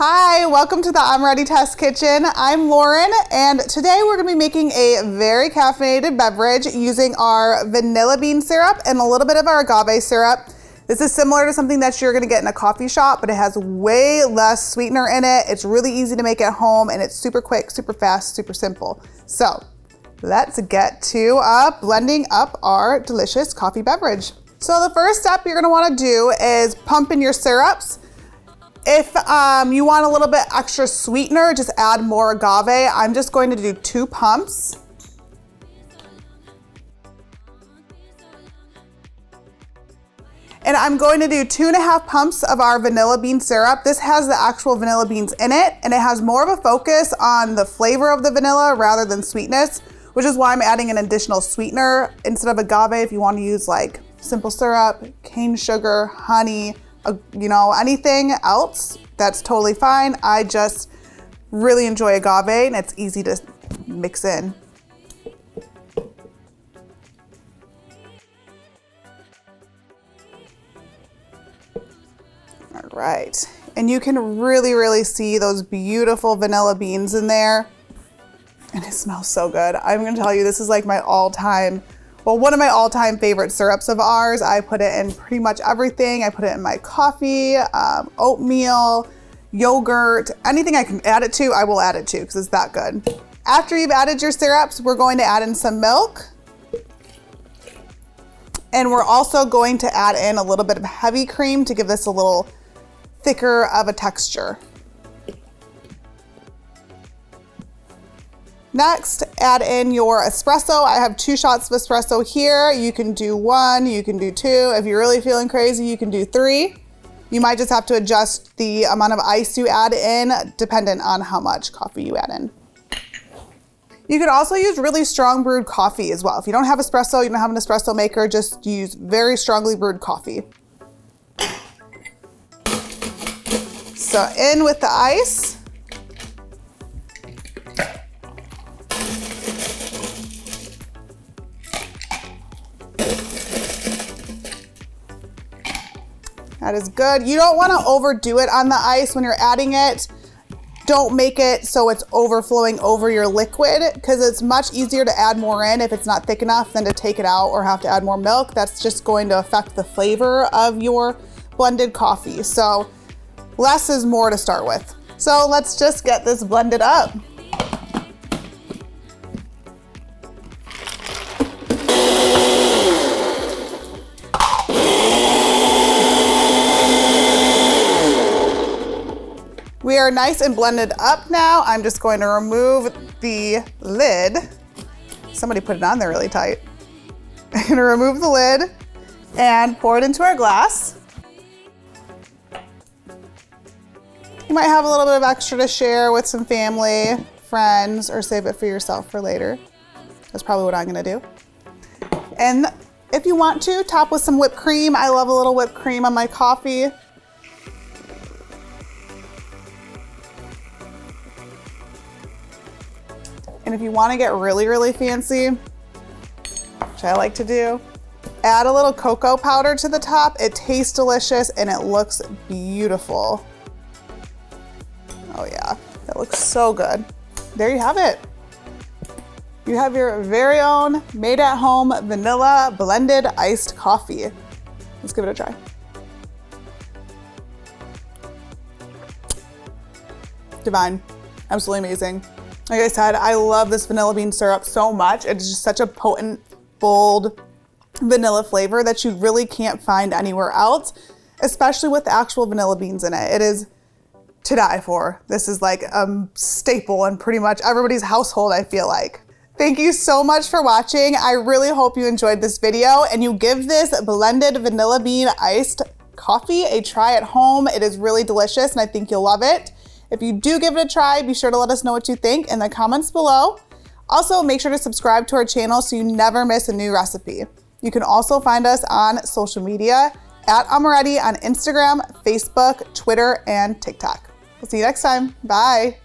Hi, welcome to the Amoretti Test Kitchen. I'm Lauren, and today we're going to be making a very caffeinated beverage using our vanilla bean syrup and a little bit of our agave syrup. This is similar to something that you're going to get in a coffee shop, but it has way less sweetener in it. It's really easy to make at home, and it's super quick, super fast, super simple. So let's get to blending up our delicious coffee beverage. So the first step you're going to want to do is pump in your syrups. If you want a little bit extra sweetener, just add more agave. I'm just going to do 2 pumps. And I'm going to do 2.5 pumps of our vanilla bean syrup. This has the actual vanilla beans in it, and it has more of a focus on the flavor of the vanilla rather than sweetness, which is why I'm adding an additional sweetener instead of agave. If you want to use like simple syrup, cane sugar, honey, anything else, that's totally fine. I just really enjoy agave, and it's easy to mix in. All right, and you can really see those beautiful vanilla beans in there, and it smells so good. I'm gonna tell you, this is like my one of my all-time favorite syrups of ours. I put it in pretty much everything. I put it in my coffee, oatmeal, yogurt, anything I can add it to, I will add it to because it's that good. After you've added your syrups, we're going to add in some milk. And we're also going to add in a little bit of heavy cream to give this a little thicker of a texture. Next, add in your espresso. I have 2 shots of espresso here. You can do 1, you can do 2. If you're really feeling crazy, you can do 3. You might just have to adjust the amount of ice you add in dependent on how much coffee you add in. You could also use really strong brewed coffee as well. If you don't have espresso, you don't have an espresso maker, just use very strongly brewed coffee. So in with the ice. That is good. You don't want to overdo it on the ice when you're adding it. Don't make it so it's overflowing over your liquid, because it's much easier to add more in if it's not thick enough than to take it out or have to add more milk. That's just going to affect the flavor of your blended coffee. So less is more to start with. So let's just get this blended up. We are nice and blended up now. I'm just going to remove the lid. Somebody put it on there really tight. I'm gonna remove the lid and pour it into our glass. You might have a little bit of extra to share with some family, friends, or save it for yourself for later. That's probably what I'm gonna do. And if you want to, top with some whipped cream. I love a little whipped cream on my coffee. And if you want to get really fancy, which I like to do, add a little cocoa powder to the top. It tastes delicious and it looks beautiful. Oh yeah, that looks so good. There you have it. You have your very own made at home vanilla blended iced coffee. Let's give it a try. Divine, absolutely amazing. Like I said, I love this vanilla bean syrup so much. It's just such a potent, bold vanilla flavor that you really can't find anywhere else, especially with the actual vanilla beans in it. It is to die for. This is like a staple in pretty much everybody's household, I feel like. Thank you so much for watching. I really hope you enjoyed this video and you give this blended vanilla bean iced coffee a try at home. It is really delicious and I think you'll love it. If you do give it a try, be sure to let us know what you think in the comments below. Also, make sure to subscribe to our channel so you never miss a new recipe. You can also find us on social media at Amoretti on Instagram, Facebook, Twitter, and TikTok. We'll see you next time. Bye.